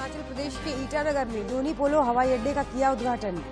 अरुणाचल प्रदेश के ईटानगर में डोनी पोलो हवाई अड्डे का किया उद्घाटन।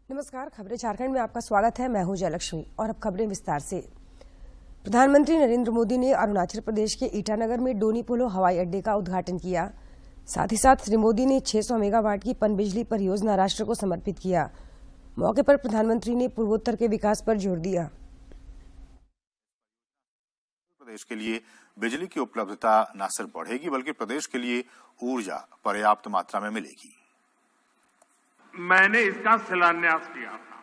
नमस्कार, खबरें झारखंड में आपका स्वागत है। मैं हूं जयलक्ष्मी और अब खबरें विस्तार से। प्रधानमंत्री नरेंद्र मोदी ने अरुणाचल प्रदेश के ईटानगर में डोनी पोलो हवाई अड्डे का उद्घाटन किया। साथ ही साथ श्री मोदी ने 600 मेगावाट की पनबिजली परियोजना राष्ट्र को समर्पित किया। मौके पर प्रधानमंत्री ने पूर्वोत्तर के विकास पर जोर दिया। प्रदेश के लिए बिजली की उपलब्धता न सिर्फ बढ़ेगी बल्कि प्रदेश के लिए ऊर्जा पर्याप्त मात्रा में मिलेगी। मैंने इसका शिलान्यास किया था।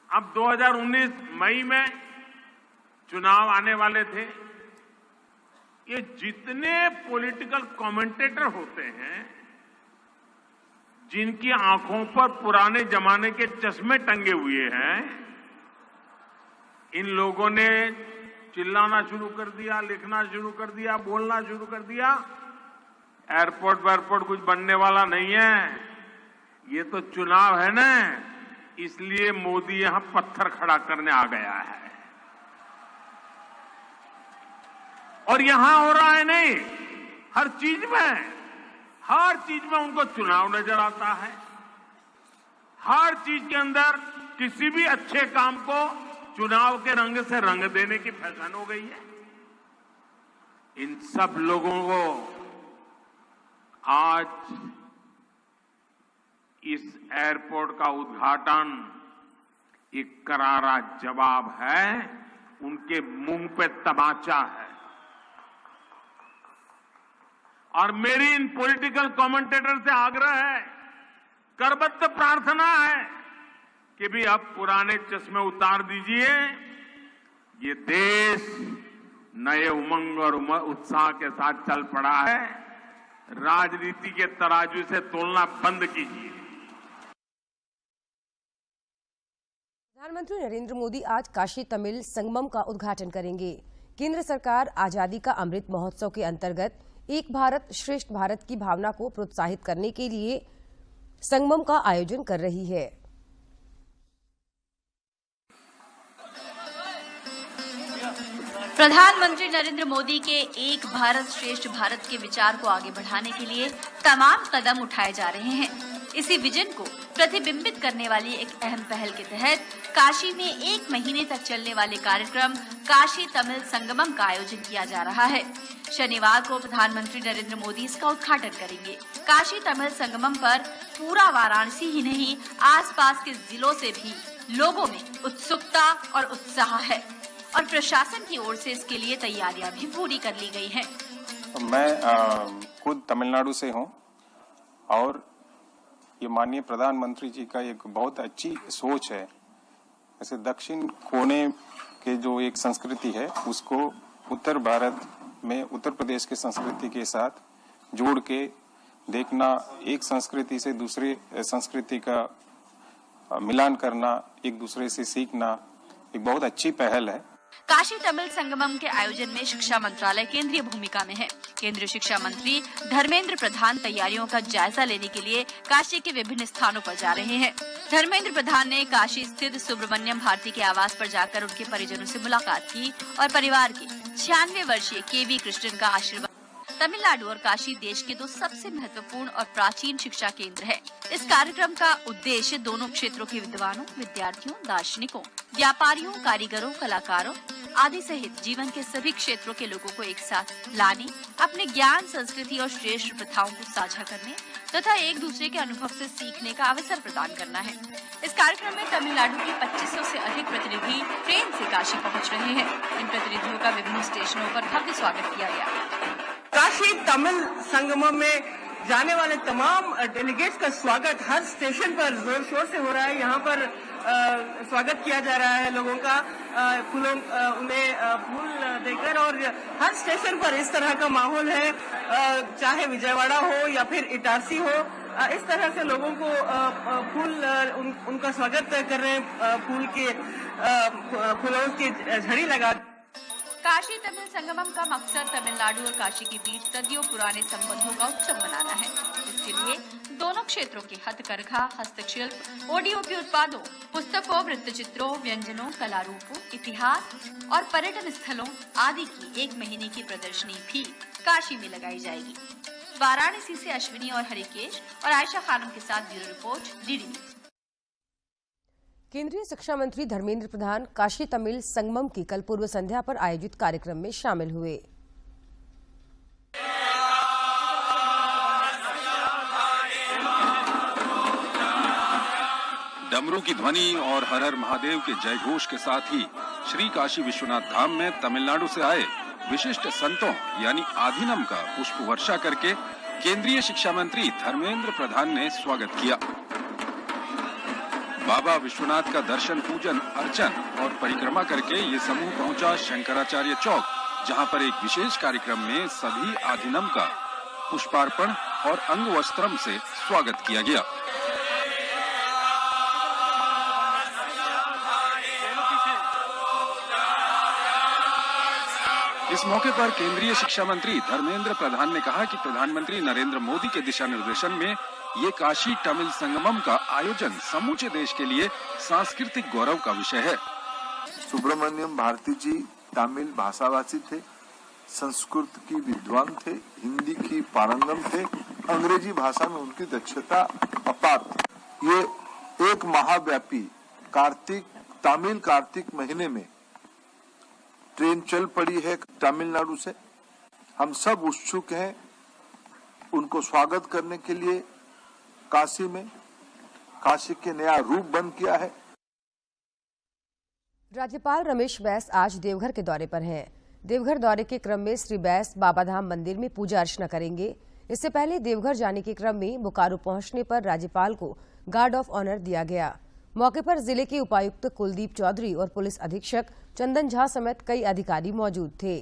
अब 2019 मई में चुनाव आने वाले थे। ये जितने पॉलिटिकल कमेंटेटर होते हैं, जिनकी आंखों पर पुराने जमाने के चश्मे टंगे हुए हैं, इन लोगों ने चिल्लाना शुरू कर दिया, लिखना शुरू कर दिया, बोलना शुरू कर दिया, एयरपोर्ट कुछ बनने वाला नहीं है, ये तो चुनाव है ना, इसलिए मोदी यहां पत्थर खड़ा करने आ गया है। और यहां हो रहा है नहीं, हर चीज में उनको चुनाव नजर आता है। हर चीज के अंदर किसी भी अच्छे काम को चुनाव के रंग से रंग देने की फैशन हो गई है। इन सब लोगों को आज इस एयरपोर्ट का उद्घाटन एक करारा जवाब है, उनके मुंह पे तमाचा है। और मेरी इन पॉलिटिकल कमेंटेटर से आग्रह है, करबद्ध प्रार्थना है कि भी अब पुराने चश्मे उतार दीजिए। ये देश नए उमंग और उत्साह के साथ चल पड़ा है। राजनीति के तराजू से तोलना बंद कीजिए। प्रधानमंत्री नरेंद्र मोदी आज काशी तमिल संगमम का उद्घाटन करेंगे। केंद्र सरकार आजादी का अमृत महोत्सव के अंतर्गत एक भारत श्रेष्ठ भारत की भावना को प्रोत्साहित करने के लिए संगमम का आयोजन कर रही है। प्रधानमंत्री नरेंद्र मोदी के एक भारत श्रेष्ठ भारत के विचार को आगे बढ़ाने के लिए तमाम कदम उठाए जा रहे हैं। इसी विजन को प्रतिबिंबित करने वाली एक अहम पहल के तहत काशी में 1 महीने तक चलने वाले कार्यक्रम काशी तमिल संगमम का आयोजन किया जा रहा है। शनिवार को प्रधानमंत्री नरेंद्र मोदी इसका उद्घाटन करेंगे। काशी तमिल संगमम पर पूरा वाराणसी ही नहीं, आसपास के जिलों से भी लोगों में उत्सुकता और उत्साह है और प्रशासन की ओर से इसके लिए तैयारियां भी पूरी कर ली गई हैं। मैं खुद तमिलनाडु से हूं और ये माननीय प्रधानमंत्री जी का एक बहुत अच्छी सोच है। ऐसे दक्षिण कोने के जो एक संस्कृति है उसको उत्तर भारत में उत्तर प्रदेश के संस्कृति के साथ जोड़ के देखना, एक संस्कृति से दूसरे संस्कृति का मिलान करना, एक दूसरे से सीखना एक बहुत अच्छी पहल है। काशी तमिल संगमम के आयोजन में शिक्षा मंत्रालय केंद्रीय भूमिका में है। केंद्रीय शिक्षा मंत्री धर्मेंद्र प्रधान तैयारियों का जायजा लेने के लिए काशी के विभिन्न स्थानों पर जा रहे हैं। धर्मेंद्र प्रधान ने काशी स्थित सुब्रमण्यम भारती के आवास पर जाकर उनके परिजनों से मुलाकात की और परिवार के 96 वर्षीय केवी कृष्णन का आशीर्वाद। तमिलनाडु और काशी देश के दो सबसे महत्वपूर्ण और प्राचीन शिक्षा केंद्र है। इस कार्यक्रम का उद्देश्य दोनों क्षेत्रों के विद्वानों, विद्यार्थियों, दार्शनिकों, व्यापारियों, कारीगरों, कलाकारों आदि सहित जीवन के सभी क्षेत्रों के लोगों को एक साथ लाने, अपने ज्ञान, संस्कृति और श्रेष्ठ प्रथाओं को साझा करने तथा एक दूसरे के अनुभव से सीखने का अवसर प्रदान करना है। इस कार्यक्रम में तमिलनाडु के 2500 से अधिक प्रतिनिधि ट्रेन से काशी पहुंच रहे हैं। इन प्रतिनिधियों का विभिन्न स्टेशनों पर भव्य स्वागत किया गया। काशी तमिल संगमम में जाने वाले तमाम डेलीगेट्स का स्वागत हर स्टेशन पर जोर शोर से हो रहा है। यहाँ पर स्वागत किया जा रहा है लोगों का, उन्हें फूल देकर, और हर स्टेशन पर इस तरह का माहौल है। चाहे विजयवाड़ा हो या फिर इटारसी हो, इस तरह से लोगों को फूल उनका स्वागत कर रहे हैं, फूलों की झड़ी लगा। काशी तमिल संगमम का मकसद तमिलनाडु और काशी के बीच सदियों पुराने संबंधों का उत्सव मनाना है। इसके लिए दोनों क्षेत्रों के हथकरघा, हस्तशिल्प, ओडीओपी उत्पादों, पुस्तकों, वृत्तचित्रों, व्यंजनों, कला रूपों, इतिहास और पर्यटन स्थलों आदि की 1 महीने की प्रदर्शनी भी काशी में लगाई जाएगी। वाराणसी से अश्विनी और हरिकेश और आयशा खानम के साथ ब्यूरो रिपोर्ट, डीडी न्यूज। केंद्रीय शिक्षा मंत्री धर्मेंद्र प्रधान काशी तमिल संगमम की कल पूर्व संध्या पर आयोजित कार्यक्रम में शामिल हुए। डमरू की ध्वनि और हर हर महादेव के जय घोष के साथ ही श्री काशी विश्वनाथ धाम में तमिलनाडु से आए विशिष्ट संतों यानी आधीनम का पुष्प वर्षा करके केंद्रीय शिक्षा मंत्री धर्मेंद्र प्रधान ने स्वागत किया। बाबा विश्वनाथ का दर्शन, पूजन, अर्चन और परिक्रमा करके ये समूह पहुंचा शंकराचार्य चौक, जहां पर एक विशेष कार्यक्रम में सभी आधीनम का पुष्पार्पण और अंग वस्त्रम से स्वागत किया गया। इस मौके पर केंद्रीय शिक्षा मंत्री धर्मेंद्र प्रधान ने कहा कि प्रधानमंत्री नरेंद्र मोदी के दिशा निर्देशन में ये काशी तमिल संगमम का आयोजन समूचे देश के लिए सांस्कृतिक गौरव का विषय है। सुब्रमण्यम भारती जी तमिल भाषाभाषी थे, संस्कृत की विद्वान थे, हिंदी की पारंगम थे, अंग्रेजी भाषा में उनकी दक्षता अपार थी। ये एक महाव्यापी तमिल कार्तिक महीने में ट्रेन चल पड़ी है तमिलनाडु से। हम सब उत्सुक हैं उनको स्वागत करने के लिए। काशी में काशी के नया रूप बंद किया है। राज्यपाल रमेश बैस आज देवघर के दौरे पर हैं। देवघर दौरे के क्रम में श्री बैस बाबाधाम मंदिर में पूजा अर्चना करेंगे। इससे पहले देवघर जाने के क्रम में बोकारो पहुंचने पर राज्यपाल को गार्ड ऑफ ऑनर दिया गया। मौके पर जिले के उपायुक्त कुलदीप चौधरी और पुलिस अधीक्षक चंदन झा समेत कई अधिकारी मौजूद थे।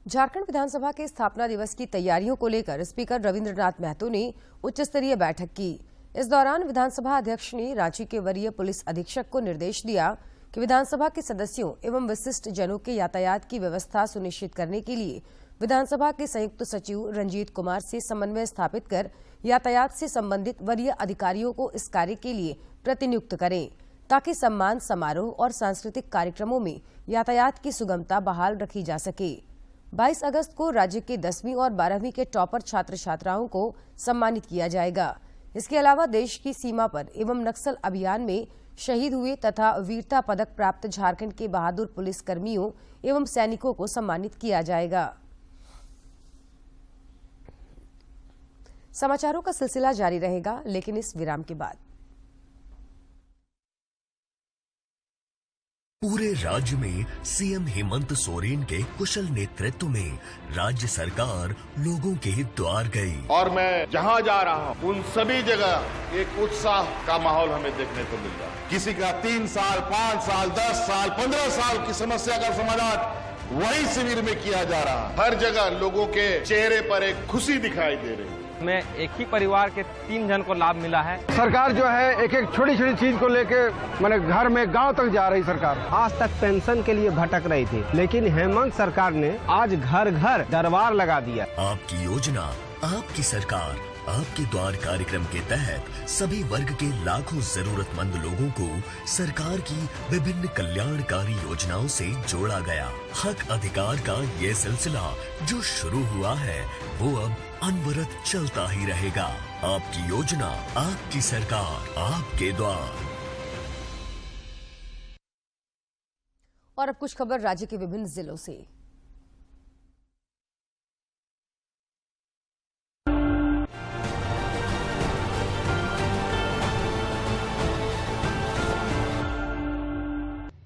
झारखंड विधानसभा के स्थापना दिवस की तैयारियों को लेकर स्पीकर रविंद्रनाथ महतो ने उच्च स्तरीय बैठक की। इस दौरान विधानसभा अध्यक्ष ने रांची के वरीय पुलिस अधीक्षक को निर्देश दिया कि विधानसभा के सदस्यों एवं विशिष्ट जनों के यातायात की व्यवस्था सुनिश्चित करने के लिए विधानसभा के संयुक्त सचिव रंजीत कुमार से समन्वय स्थापित कर यातायात से संबंधित वरीय अधिकारियों को इस कार्य के लिए प्रतिनियुक्त करें, ताकि सम्मान समारोह और सांस्कृतिक कार्यक्रमों में यातायात की सुगमता बहाल रखी जा सके। 22 अगस्त को राज्य के 10वीं और 12वीं के टॉपर छात्र छात्राओं को सम्मानित किया जाएगा। इसके अलावा देश की सीमा पर एवं नक्सल अभियान में शहीद हुए तथा वीरता पदक प्राप्त झारखंड के बहादुर पुलिस कर्मियों एवं सैनिकों को सम्मानित किया जाएगा। समाचारों का सिलसिला जारी रहेगा, लेकिन इस विराम के बाद। पूरे राज्य में सीएम हेमंत सोरेन के कुशल नेतृत्व में राज्य सरकार लोगों के द्वार गई। और मैं जहाँ जा रहा हूँ उन सभी जगह एक उत्साह का माहौल हमें देखने को मिल रहा है। किसी का 3 साल, 5 साल, 10 साल, 15 साल की समस्या का समाधान वही शिविर में किया जा रहा है। हर जगह लोगों के चेहरे पर एक खुशी दिखाई दे रही है। में एक ही परिवार के 3 जन को लाभ मिला है। सरकार जो है एक एक छोटी छोटी चीज को लेके माने घर में गांव तक जा रही सरकार। आज तक पेंशन के लिए भटक रही थी, लेकिन हेमंत सरकार ने आज घर घर दरबार लगा दिया। आपकी योजना, आपकी सरकार, आपके द्वार कार्यक्रम के तहत सभी वर्ग के लाखों जरूरतमंद लोगों को सरकार की विभिन्न कल्याणकारी योजनाओं से जोड़ा गया। हक अधिकार का ये सिलसिला जो शुरू हुआ है वो अब अनवरत चलता ही रहेगा। आपकी योजना, आपकी सरकार, आपके द्वार। और अब कुछ खबर राज्य के विभिन्न जिलों से।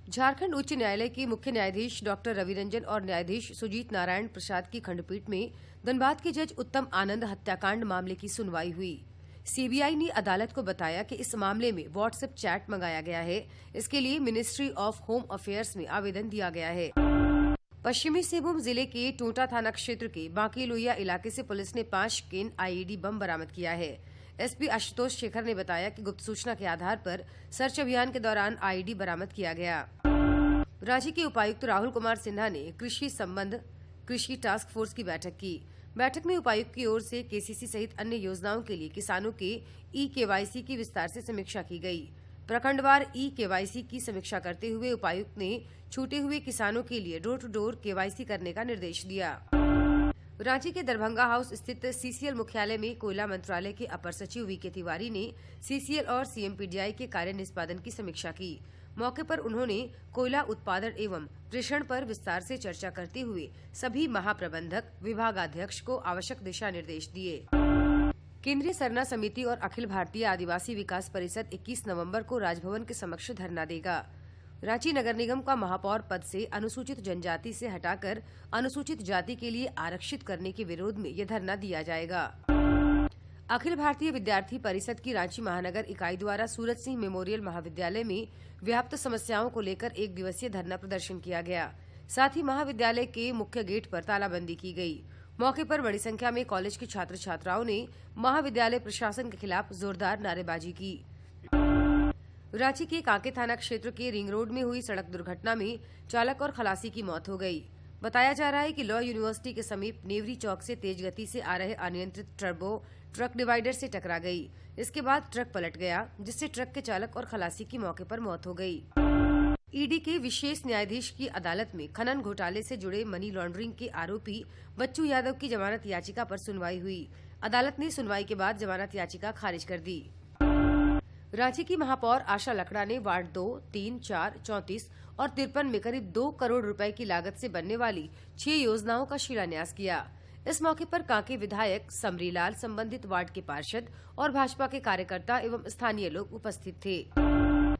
झारखंड उच्च न्यायालय के मुख्य न्यायाधीश डॉक्टर रवि रंजन और न्यायाधीश सुजीत नारायण प्रसाद की खंडपीठ में धनबाद के जज उत्तम आनंद हत्याकांड मामले की सुनवाई हुई। सीबीआई ने अदालत को बताया कि इस मामले में व्हाट्सएप चैट मंगाया गया है। इसके लिए मिनिस्ट्री ऑफ होम अफेयर्स में आवेदन दिया गया है। पश्चिमी सिंहभूम जिले के टोंटा थाना क्षेत्र के बांकी लोहिया इलाके से पुलिस ने 5 केन आईईडी बम बरामद किया है। एसपी आशुतोष शेखर ने बताया कि गुप्त सूचना के आधार पर सर्च अभियान के दौरान आईईडी बरामद किया गया। रांची के उपायुक्त राहुल कुमार सिन्हा ने कृषि टास्क फोर्स की बैठक की। बैठक में उपायुक्त की ओर से केसीसी सहित अन्य योजनाओं के लिए किसानों के ई-केवाईसी की विस्तार से समीक्षा की गई। प्रखंडवार ई-केवाईसी की समीक्षा करते हुए उपायुक्त ने छूटे हुए किसानों के लिए डोर टू डोर केवाईसी करने का निर्देश दिया। रांची के दरभंगा हाउस स्थित सीसीएल मुख्यालय में कोयला मंत्रालय के अपर सचिव वीके तिवारी ने सीसीएल और सीएमपीडीआई के कार्य निष्पादन की समीक्षा की। मौके पर उन्होंने कोयला उत्पादन एवं प्रेषण पर विस्तार से चर्चा करते हुए सभी महाप्रबंधक, विभागाध्यक्ष को आवश्यक दिशा निर्देश दिए। केंद्रीय सरना समिति और अखिल भारतीय आदिवासी विकास परिषद 21 नवंबर को राजभवन के समक्ष धरना देगा। रांची नगर निगम का महापौर पद से अनुसूचित जनजाति से हटाकर अनुसूचित जाति के लिए आरक्षित करने के विरोध में यह धरना दिया जाएगा। अखिल भारतीय विद्यार्थी परिषद की रांची महानगर इकाई द्वारा सूरज सिंह मेमोरियल महाविद्यालय में व्याप्त समस्याओं को लेकर 1 दिवसीय धरना प्रदर्शन किया गया। साथ ही महाविद्यालय के मुख्य गेट पर तालाबंदी की गई। मौके पर बड़ी संख्या में कॉलेज के छात्र छात्राओं ने महाविद्यालय प्रशासन के खिलाफ जोरदार नारेबाजी की। रांची के कांके थाना क्षेत्र के रिंग रोड में हुई सड़क दुर्घटना में चालक और खलासी की मौत हो गई। बताया जा रहा है कि लॉ यूनिवर्सिटी के समीप नेवरी चौक से तेज गति से आ रहे अनियंत्रित टर्बो ट्रक डिवाइडर से टकरा गई। इसके बाद ट्रक पलट गया, जिससे ट्रक के चालक और खलासी की मौके पर मौत हो गई। ईडी के विशेष न्यायाधीश की अदालत में खनन घोटाले से जुड़े मनी लॉन्ड्रिंग के आरोपी बच्चू यादव की जमानत याचिका पर सुनवाई हुई। अदालत ने सुनवाई के बाद जमानत याचिका खारिज कर दी। रांची की महापौर आशा लकड़ा ने वार्ड 2, 3, 4, 34 और 53 में करीब 2 करोड़ रुपए की लागत से बनने वाली 6 योजनाओं का शिलान्यास किया। इस मौके पर कांके विधायक समरीलाल, संबंधित वार्ड के पार्षद और भाजपा के कार्यकर्ता एवं स्थानीय लोग उपस्थित थे।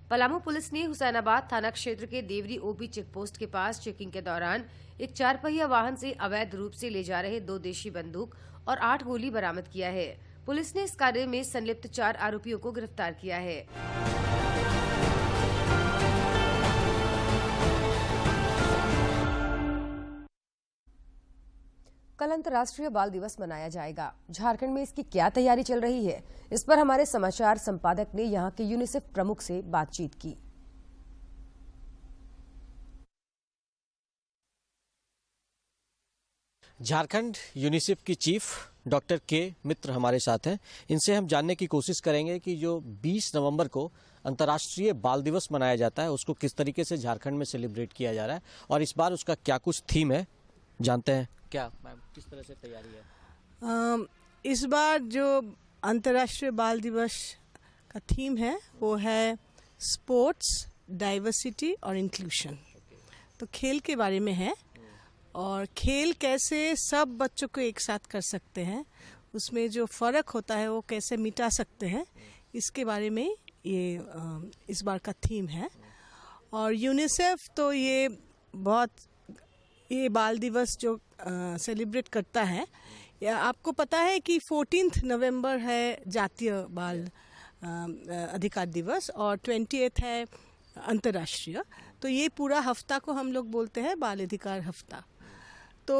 पलामू पुलिस ने हुसैनाबाद थाना क्षेत्र के देवरी ओपी चेकपोस्ट के पास चेकिंग के दौरान एक 4 पहिया वाहन से अवैध रूप से ले जा रहे 2 देशी बंदूक और 8 गोली बरामद किया है। पुलिस ने इस कार्य में संलिप्त 4 आरोपियों को गिरफ्तार किया है। कल अंतर्राष्ट्रीय बाल दिवस मनाया जाएगा। झारखंड में इसकी क्या तैयारी चल रही है, इस पर हमारे समाचार संपादक ने यहां के यूनिसेफ प्रमुख से बातचीत की। झारखंड यूनिसेफ की चीफ डॉक्टर के मित्र हमारे साथ हैं। इनसे हम जानने की कोशिश करेंगे कि जो 20 नवंबर को अंतर्राष्ट्रीय बाल दिवस मनाया जाता है उसको किस तरीके से झारखंड में सेलिब्रेट किया जा रहा है और इस बार उसका क्या कुछ थीम है, जानते हैं। क्या मैम, किस तरह से तैयारी है? इस बार जो अंतर्राष्ट्रीय बाल दिवस का थीम है वो है स्पोर्ट्स, डाइवर्सिटी और इंक्लूशन। तो खेल के बारे में है और खेल कैसे सब बच्चों को एक साथ कर सकते हैं, उसमें जो फ़र्क होता है वो कैसे मिटा सकते हैं, इसके बारे में ये इस बार का थीम है। और यूनिसेफ तो ये बाल दिवस जो सेलिब्रेट करता है, आपको पता है कि 14 नवंबर है जातीय बाल अधिकार दिवस और 28 है अंतर्राष्ट्रीय। तो ये पूरा हफ्ता को हम लोग बोलते हैं बाल अधिकार हफ्ता। तो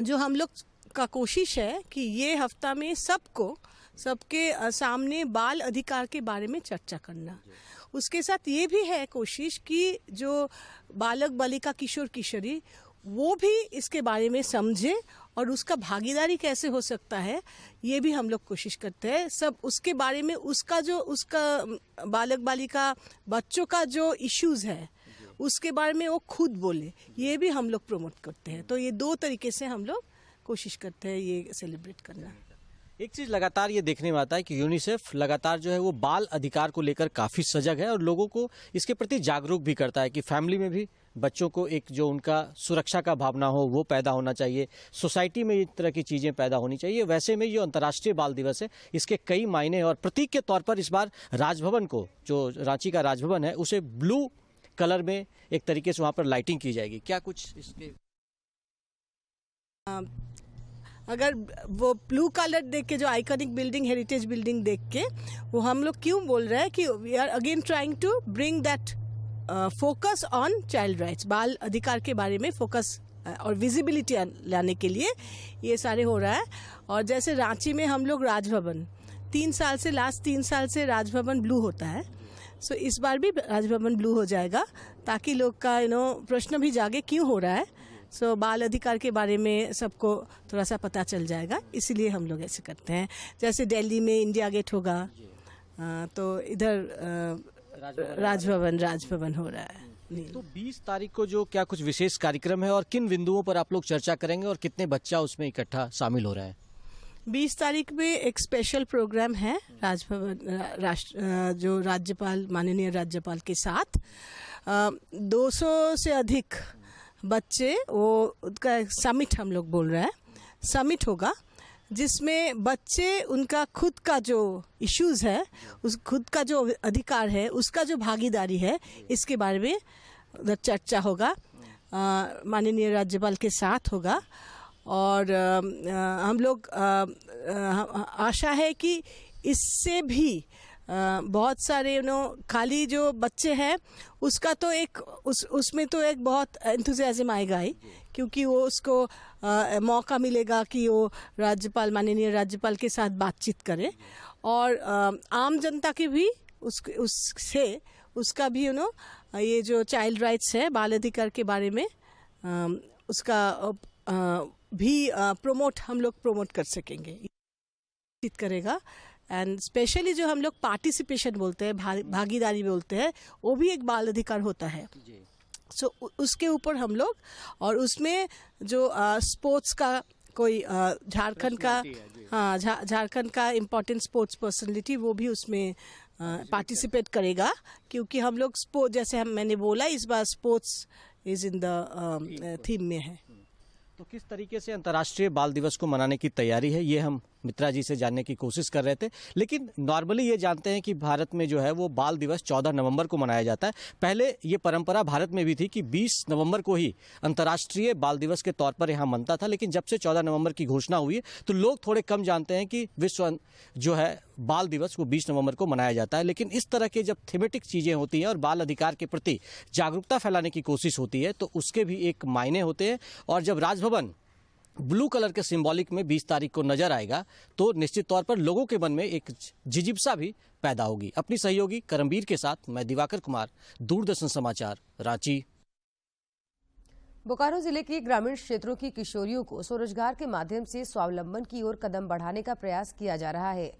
जो हम लोग का कोशिश है कि ये हफ्ता में सबके सामने बाल अधिकार के बारे में चर्चा करना। उसके साथ ये भी है कोशिश कि जो बालक बालिका किशोर किशोरी वो भी इसके बारे में समझे और उसका भागीदारी कैसे हो सकता है, ये भी हम लोग कोशिश करते हैं। सब उसके बारे में उसका बालक बालिका बच्चों का जो इश्यूज है उसके बारे में वो खुद बोले, ये भी हम लोग प्रमोट करते हैं। तो ये 2 तरीके से हम लोग कोशिश करते हैं ये सेलिब्रेट करना। एक चीज लगातार ये देखने में आता है कि यूनिसेफ लगातार जो है वो बाल अधिकार को लेकर काफी सजग है और लोगों को इसके प्रति जागरूक भी करता है कि फैमिली में भी बच्चों को एक जो उनका सुरक्षा का भावना हो वो पैदा होना चाहिए, सोसाइटी में इस तरह की चीजें पैदा होनी चाहिए। वैसे में जो अंतर्राष्ट्रीय बाल दिवस है इसके कई मायने और प्रतीक के तौर पर इस बार राजभवन को, जो रांची का राजभवन है, उसे ब्लू कलर में एक तरीके से वहां पर लाइटिंग की जाएगी। क्या कुछ इसके अगर वो ब्लू कलर देख के, जो आइकॉनिक बिल्डिंग, हेरिटेज बिल्डिंग देख के, वो हम लोग क्यों बोल रहे हैं कि we are again trying to bring that focus on child rights, बाल अधिकार के बारे में फोकस और विजिबिलिटी लाने के लिए ये सारे हो रहा है। और जैसे रांची में हम लोग राजभवन लास्ट 3 साल से राजभवन ब्लू होता है, सो इस बार भी राजभवन ब्लू हो जाएगा ताकि लोग का प्रश्न भी जागे क्यों हो रहा है। सो बाल अधिकार के बारे में सबको थोड़ा सा पता चल जाएगा, इसीलिए हम लोग ऐसे करते हैं। जैसे दिल्ली में इंडिया गेट होगा तो इधर राजभवन हो रहा है। तो 20 तारीख को जो क्या कुछ विशेष कार्यक्रम है और किन बिंदुओं पर आप लोग चर्चा करेंगे और कितने बच्चा उसमें इकट्ठा शामिल हो रहा है? 20 तारीख में एक स्पेशल प्रोग्राम है राजभवन, जो राज्यपाल, माननीय राज्यपाल के साथ 200 से अधिक बच्चे, वो उसका समिट हम लोग बोल रहे हैं, समिट होगा जिसमें बच्चे उनका खुद का जो इश्यूज है, उस खुद का जो अधिकार है, उसका जो भागीदारी है, इसके बारे में उधर चर्चा होगा, माननीय राज्यपाल के साथ होगा। और हम लोग आशा है कि इससे भी बहुत सारे खाली जो बच्चे हैं उसका तो उसमें तो एक बहुत एंथुसियाज्म आएगा ही, क्योंकि वो उसको मौका मिलेगा कि वो राज्यपाल, माननीय राज्यपाल के साथ बातचीत करे। और आम जनता की भी उसका भी ये जो चाइल्ड राइट्स है, बाल अधिकार के बारे में उसका भी हम लोग प्रमोट कर सकेंगे, करेगा। एंड स्पेशली जो हम लोग पार्टिसिपेशन बोलते हैं, भागीदारी बोलते हैं, वो भी एक बाल अधिकार होता है। सो उसके ऊपर हम लोग, और उसमें जो स्पोर्ट्स का कोई झारखंड का इम्पोर्टेंट स्पोर्ट्स पर्सनालिटी, वो भी उसमें पार्टिसिपेट करेगा, क्योंकि हम लोग स्पोर्ट, जैसे मैंने बोला, इस बार sports is in the theme में है। तो किस तरीके से अंतर्राष्ट्रीय बाल दिवस को मनाने की तैयारी है, ये हम मित्रा जी से जानने की कोशिश कर रहे थे। लेकिन नॉर्मली ये जानते हैं कि भारत में जो है वो बाल दिवस 14 नवंबर को मनाया जाता है। पहले ये परंपरा भारत में भी थी कि 20 नवंबर को ही अंतर्राष्ट्रीय बाल दिवस के तौर पर यहाँ मनता था, लेकिन जब से 14 नवंबर की घोषणा हुई है तो लोग थोड़े कम जानते हैं कि विश्व जो है बाल दिवस वो 20 नवंबर को मनाया जाता है। लेकिन इस तरह के जब थीमेटिक चीजें होती हैं और बाल अधिकार के प्रति जागरूकता फैलाने की कोशिश होती है तो उसके भी एक मायने होते हैं। और जब राजभवन ब्लू कलर के सिंबॉलिक में 20 तारीख को नजर आएगा तो निश्चित तौर पर लोगों के मन में एक जिजिप्सा भी पैदा होगी। अपनी सहयोगी करमबीर के साथ मैं दिवाकर कुमार, दूरदर्शन समाचार, रांची। बोकारो जिले के ग्रामीण क्षेत्रों की किशोरियों को स्वरोजगार के माध्यम से स्वावलंबन की ओर कदम बढ़ाने का प्रयास किया जा रहा है।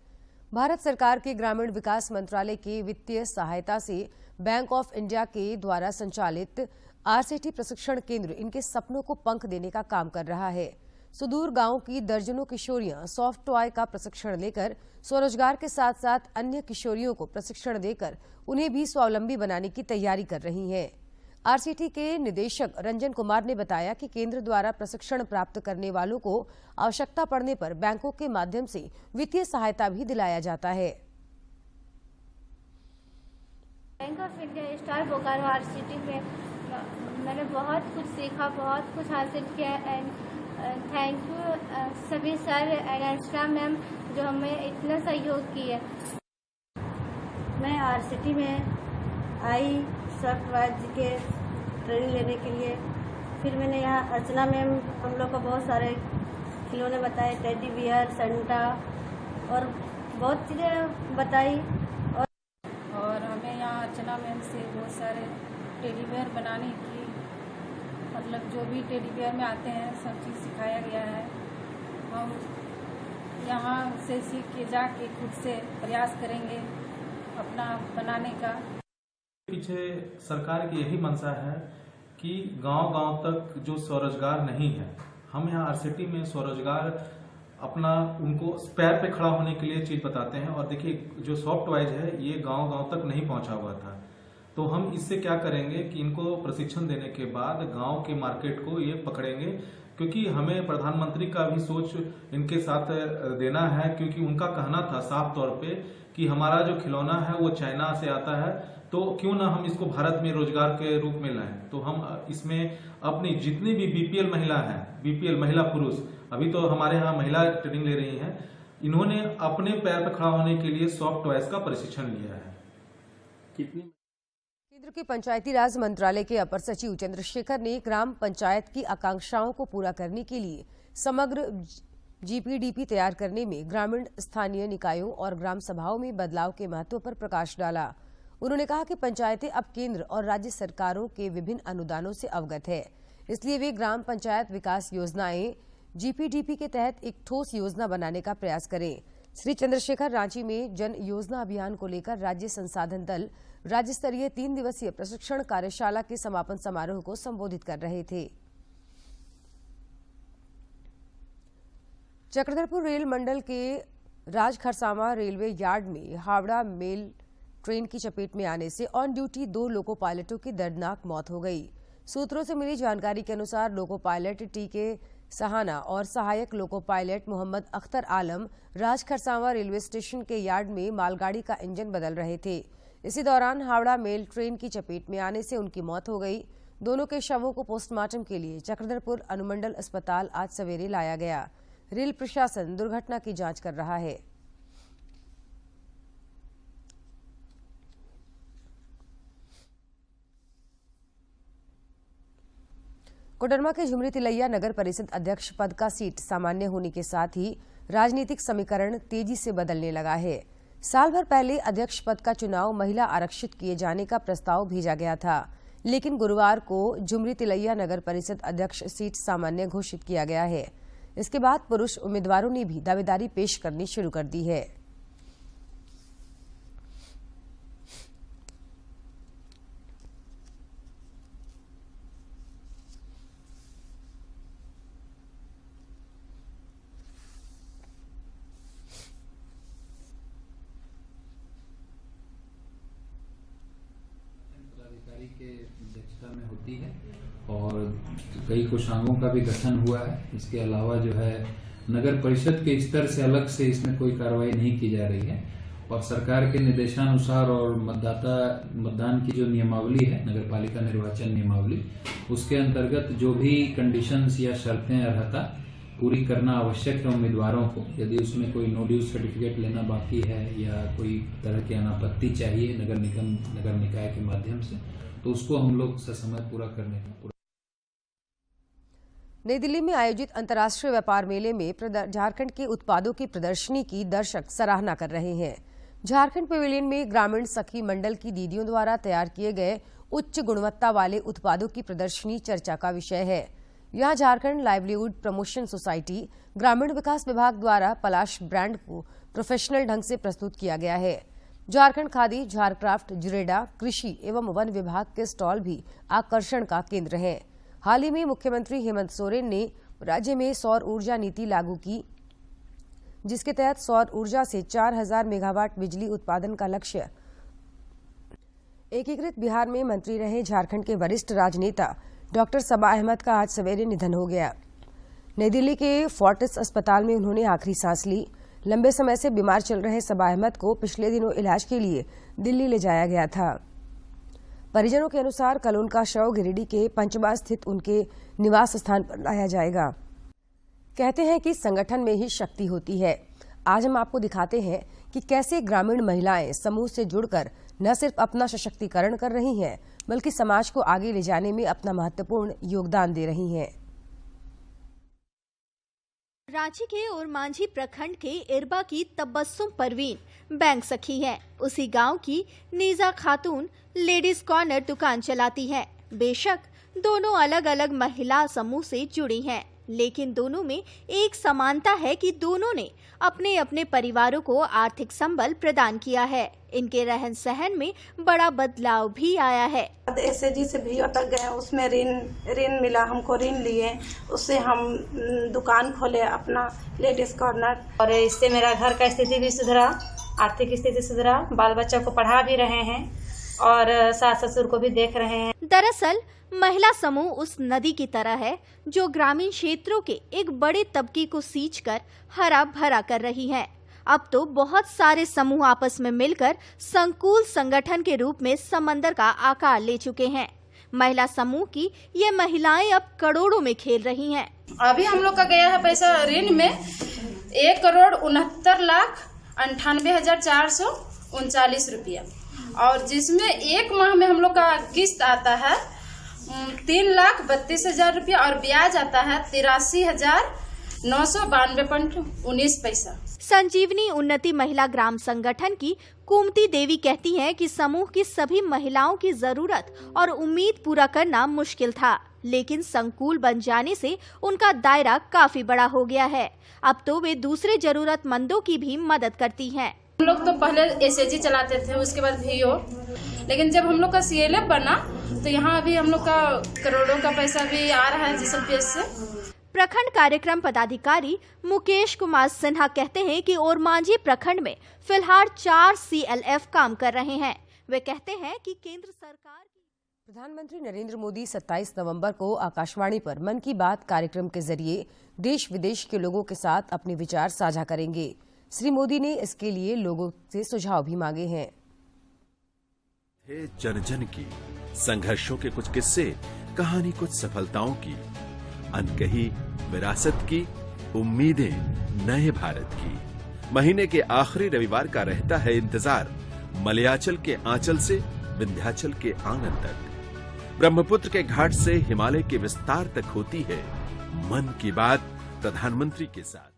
भारत सरकार के ग्रामीण विकास मंत्रालय की वित्तीय सहायता से बैंक ऑफ इंडिया के द्वारा संचालित आरसीटी प्रशिक्षण केंद्र इनके सपनों को पंख देने का काम कर रहा है। सुदूर गांव की दर्जनों किशोरियां सॉफ्ट टॉय का प्रशिक्षण लेकर स्वरोजगार के साथ साथ अन्य किशोरियों को प्रशिक्षण देकर उन्हें भी स्वावलंबी बनाने की तैयारी कर रही हैं। आरसीटी के निदेशक रंजन कुमार ने बताया कि केंद्र द्वारा प्रशिक्षण प्राप्त करने वालों को आवश्यकता पड़ने पर बैंकों के माध्यम से वित्तीय सहायता भी दिलाया जाता है। Bank of India Star Bokaro RCT में मैंने बहुत कुछ सीखा, बहुत कुछ हासिल किया। एंड थैंक यू सभी सर एंड एक्स्ट्रा मैम जो हमें इतना सहयोग किए। मैं आरसीटी में आई सॉफ्ट टॉयज के ट्रेनिंग लेने के लिए। फिर मैंने यहाँ अर्चना मैम हम लोग को बहुत सारे खिलौने बताए, टेडी बियर, सेंटा और बहुत चीज़ें बताई। और हमें यहाँ अर्चना मैम से बहुत सारे टेडी बियर बनाने की, मतलब जो भी टेडी बियर में आते हैं सब चीज़ सिखाया गया है। हम यहाँ से सीख के जाके खुद से प्रयास करेंगे अपना बनाने का। पीछे सरकार की यही मंशा है कि गांव-गांव तक जो स्वरोजगार नहीं है, हम यहाँ आरसीटी में स्वरोजगार अपना उनको पैर पे खड़ा होने के लिए चीज बताते हैं। और देखिए जो सॉफ्ट टॉयज है ये गांव-गांव तक नहीं पहुंचा हुआ था, तो हम इससे क्या करेंगे कि इनको प्रशिक्षण देने के बाद गांव के मार्केट को ये पकड़ेंगे, क्योंकि हमें प्रधानमंत्री का भी सोच इनके साथ देना है, क्योंकि उनका कहना था साफ तौर पे कि हमारा जो खिलौना है वो चाइना से आता है, तो क्यों ना हम इसको भारत में रोजगार के रूप में लाएं। तो हम इसमें अपनी जितनी भी बीपीएल महिला है, बीपीएल महिला पुरुष, अभी तो हमारे यहाँ महिला ट्रेनिंग ले रही हैं, इन्होंने अपने पैर पर खड़ा होने के लिए सॉफ्ट टॉयज का प्रशिक्षण लिया है। केंद्र के पंचायती राज मंत्रालय के अपर सचिव चंद्रशेखर ने ग्राम पंचायत की आकांक्षाओं को पूरा करने के लिए समग्र जीपीडीपी तैयार करने में ग्रामीण स्थानीय निकायों और ग्राम सभाओं में बदलाव के महत्व पर प्रकाश डाला। उन्होंने कहा कि पंचायतें अब केंद्र और राज्य सरकारों के विभिन्न अनुदानों से अवगत है, इसलिए वे ग्राम पंचायत विकास योजनाएं जीपीडीपी के तहत एक ठोस योजना बनाने का प्रयास करें। श्री चंद्रशेखर रांची में जन योजना अभियान को लेकर राज्य संसाधन दल राज्य स्तरीय 3 दिवसीय प्रशिक्षण कार्यशाला के समापन समारोह को संबोधित कर रहे थे। चक्रधरपुर रेल मंडल के राजखरसावा रेलवे यार्ड में हावड़ा मेल ट्रेन की चपेट में आने से ऑन ड्यूटी 2 लोको पायलटों की दर्दनाक मौत हो गई। सूत्रों से मिली जानकारी के अनुसार लोको पायलट टीके सहाना और सहायक लोको पायलट मोहम्मद अख्तर आलम राजखरसावा रेलवे स्टेशन के यार्ड में मालगाड़ी का इंजन बदल रहे थे। इसी दौरान हावड़ा मेल ट्रेन की चपेट में आने से उनकी मौत हो गई। दोनों के शवों को पोस्टमार्टम के लिए चक्रधरपुर अनुमंडल अस्पताल आज सवेरे लाया गया। रेल प्रशासन दुर्घटना की जांच कर रहा है। कोडरमा के झुमरी तिलैया नगर परिषद अध्यक्ष पद का सीट सामान्य होने के साथ ही राजनीतिक समीकरण तेजी से बदलने लगा है। साल भर पहले अध्यक्ष पद का चुनाव महिला आरक्षित किए जाने का प्रस्ताव भेजा गया था, लेकिन गुरुवार को झुमरी तिलैया नगर परिषद अध्यक्ष सीट सामान्य घोषित किया गया है। इसके बाद पुरुष उम्मीदवारों ने भी दावेदारी पेश करनी शुरू कर दी है। के अध्यक्षता में होती है और कई कोषांगों का भी गठन हुआ है। इसके अलावा जो है नगर परिषद के स्तर से अलग से इसमें कोई कार्रवाई नहीं की जा रही है और सरकार के निर्देशानुसार और मतदान की जो नियमावली है, नगर पालिका निर्वाचन नियमावली, उसके अंतर्गत जो भी कंडीशंस या शर्तें अर्हता पूरी करना आवश्यक है उम्मीदवारों को। यदि उसमें कोई नो ड्यूज सर्टिफिकेट लेना बाकी है या कोई तरह की अनापत्ति चाहिए नगर निगम नगर निकाय के माध्यम से, तो उसको हम लोग ससमय पूरा करने का नई दिल्ली में आयोजित अंतर्राष्ट्रीय व्यापार मेले में झारखंड के उत्पादों की प्रदर्शनी की दर्शक सराहना कर रहे हैं। झारखंड पवेलियन में ग्रामीण सखी मंडल की दीदियों द्वारा तैयार किए गए उच्च गुणवत्ता वाले उत्पादों की प्रदर्शनी चर्चा का विषय है। यहां झारखंड लाइवलीहुड प्रमोशन सोसाइटी ग्रामीण विकास विभाग द्वारा पलाश ब्रांड को प्रोफेशनल ढंग से प्रस्तुत किया गया है। झारखंड खादी, झारक्राफ्ट, जुरेडा, कृषि एवं वन विभाग के स्टॉल भी आकर्षण का केंद्र हैं। हाल ही में मुख्यमंत्री हेमंत सोरेन ने राज्य में सौर ऊर्जा नीति लागू की, जिसके तहत सौर ऊर्जा से 4000 मेगावाट बिजली उत्पादन का लक्ष्य। एकीकृत बिहार में मंत्री रहे झारखंड के वरिष्ठ राजनेता डॉक्टर सबा अहमद का आज सवेरे निधन हो गया। नई दिल्ली के फोर्टिस अस्पताल में उन्होंने आखिरी सांस ली। लंबे समय से बीमार चल रहे सबा अहमद को पिछले दिनों इलाज के लिए दिल्ली ले जाया गया था। परिजनों के अनुसार कल उनका शव गिरिडीह के पंचबा स्थित उनके निवास स्थान पर लाया जाएगा। कहते हैं कि संगठन में ही शक्ति होती है। आज हम आपको दिखाते हैं कि कैसे ग्रामीण महिलाएं समूह से जुड़कर न सिर्फ अपना सशक्तिकरण कर रही हैं, बल्कि समाज को आगे ले जाने में अपना महत्वपूर्ण योगदान दे रही हैं। रांची के ओरमांझी प्रखंड के इरबा की तबस्सुम परवीन बैंक सखी है। उसी गांव की नीजा खातून लेडीज कॉर्नर दुकान चलाती है। बेशक दोनों अलग अलग महिला समूह से जुड़ी हैं, लेकिन दोनों में एक समानता है कि दोनों ने अपने अपने परिवारों को आर्थिक संबल प्रदान किया है। इनके रहन सहन में बड़ा बदलाव भी आया है। एसएजी से भी तक गए, उसमें ऋण मिला, हमको ऋण लिए, उससे हम दुकान खोले अपना लेडीज कॉर्नर, और इससे मेरा घर का स्थिति भी सुधरा, आर्थिक स्थिति सुधरा, बाल बच्चों को पढ़ा भी रहे हैं और सास ससुर को भी देख रहे हैं। दरअसल महिला समूह उस नदी की तरह है जो ग्रामीण क्षेत्रों के एक बड़े तबके को सींचकर हरा भरा कर रही है। अब तो बहुत सारे समूह आपस में मिलकर संकुल संगठन के रूप में समंदर का आकार ले चुके हैं। महिला समूह की ये महिलाएं अब करोड़ों में खेल रही हैं। अभी हम लोग का गया है पैसा ऋण में 1,69,98,439 रुपया, और जिसमें एक माह में हम लोग का किस्त आता है 3,32,000 रुपया और ब्याज आता है 83,992.19 पैसा। संजीवनी उन्नति महिला ग्राम संगठन की कुमती देवी कहती हैं कि समूह की सभी महिलाओं की जरूरत और उम्मीद पूरा करना मुश्किल था, लेकिन संकुल बन जाने से उनका दायरा काफी बड़ा हो गया है। अब तो वे दूसरे जरूरतमंदों की भी मदद करती हैं। हम लोग तो पहले एसएजी चलाते थे, उसके बाद वीओ, लेकिन जब हम लोग का सीएलएफ बना तो यहाँ अभी हम लोग का करोड़ों का पैसा भी आ रहा है जीएसएलपीएस से। प्रखंड कार्यक्रम पदाधिकारी मुकेश कुमार सिन्हा कहते हैं कि ओरमांझी प्रखंड में फिलहाल 4 सीएलएफ काम कर रहे हैं। वे कहते हैं कि केंद्र सरकार प्रधानमंत्री नरेंद्र मोदी 27 नवंबर को आकाशवाणी पर मन की बात कार्यक्रम के जरिए देश विदेश के लोगों के साथ अपने विचार साझा करेंगे। श्री मोदी ने इसके लिए लोगों से सुझाव भी मांगे हैं। जन जन की संघर्षों के कुछ किस्से, कहानी कुछ सफलताओं की, अनकही विरासत की, उम्मीदें नए भारत की। महीने के आखिरी रविवार का रहता है इंतजार, मलयाचल के आंचल से विंध्याचल के आंगन तक, ब्रह्मपुत्र के घाट से हिमालय के विस्तार तक होती है मन की बात प्रधानमंत्री के साथ।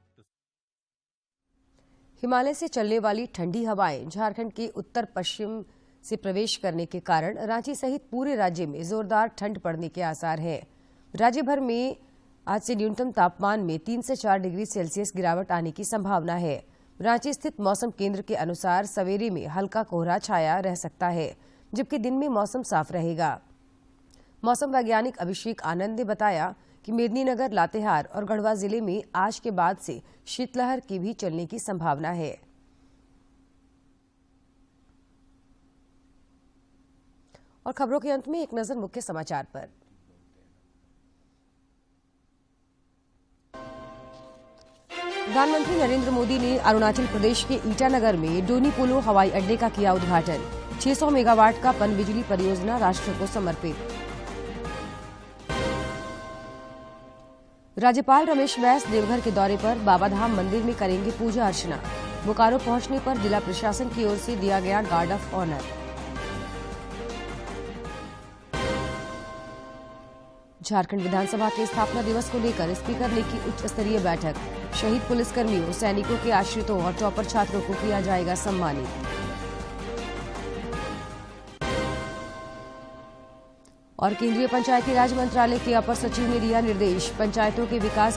हिमालय से चलने वाली ठंडी हवाएं झारखंड के उत्तर पश्चिम से प्रवेश करने के कारण रांची सहित पूरे राज्य में जोरदार ठंड पड़ने के आसार हैं। राज्य भर में आज से न्यूनतम तापमान में 3 से 4 डिग्री सेल्सियस गिरावट आने की संभावना है। रांची स्थित मौसम केंद्र के अनुसार सवेरे में हल्का कोहरा छाया रह सकता है, जबकि दिन में मौसम साफ रहेगा। मौसम वैज्ञानिक अभिषेक आनंद ने बताया कि मेदिनीनगर, लातेहार और गढ़वा जिले में आज के बाद से शीतलहर की भी चलने की संभावना है। और खबरों के अंत में एक नजर मुख्य समाचार पर। प्रधानमंत्री नरेंद्र मोदी ने अरुणाचल प्रदेश के ईटानगर में डोनी पोलो हवाई अड्डे का किया उद्घाटन। 600 मेगावाट का पनबिजली परियोजना राष्ट्र को समर्पित। राज्यपाल रमेश बैस देवघर के दौरे पर बाबाधाम मंदिर में करेंगे पूजा अर्चना। बोकारो पहुंचने पर जिला प्रशासन की ओर से दिया गया गार्ड ऑफ ऑनर। झारखंड विधानसभा के स्थापना दिवस को लेकर स्पीकर ने की उच्च स्तरीय बैठक। शहीद पुलिसकर्मियों, सैनिकों के आश्रितों और टॉपर छात्रों को किया जाएगा सम्मानित। और केंद्रीय पंचायती राज मंत्रालय के अपर सचिव ने दिया निर्देश, पंचायतों के विकास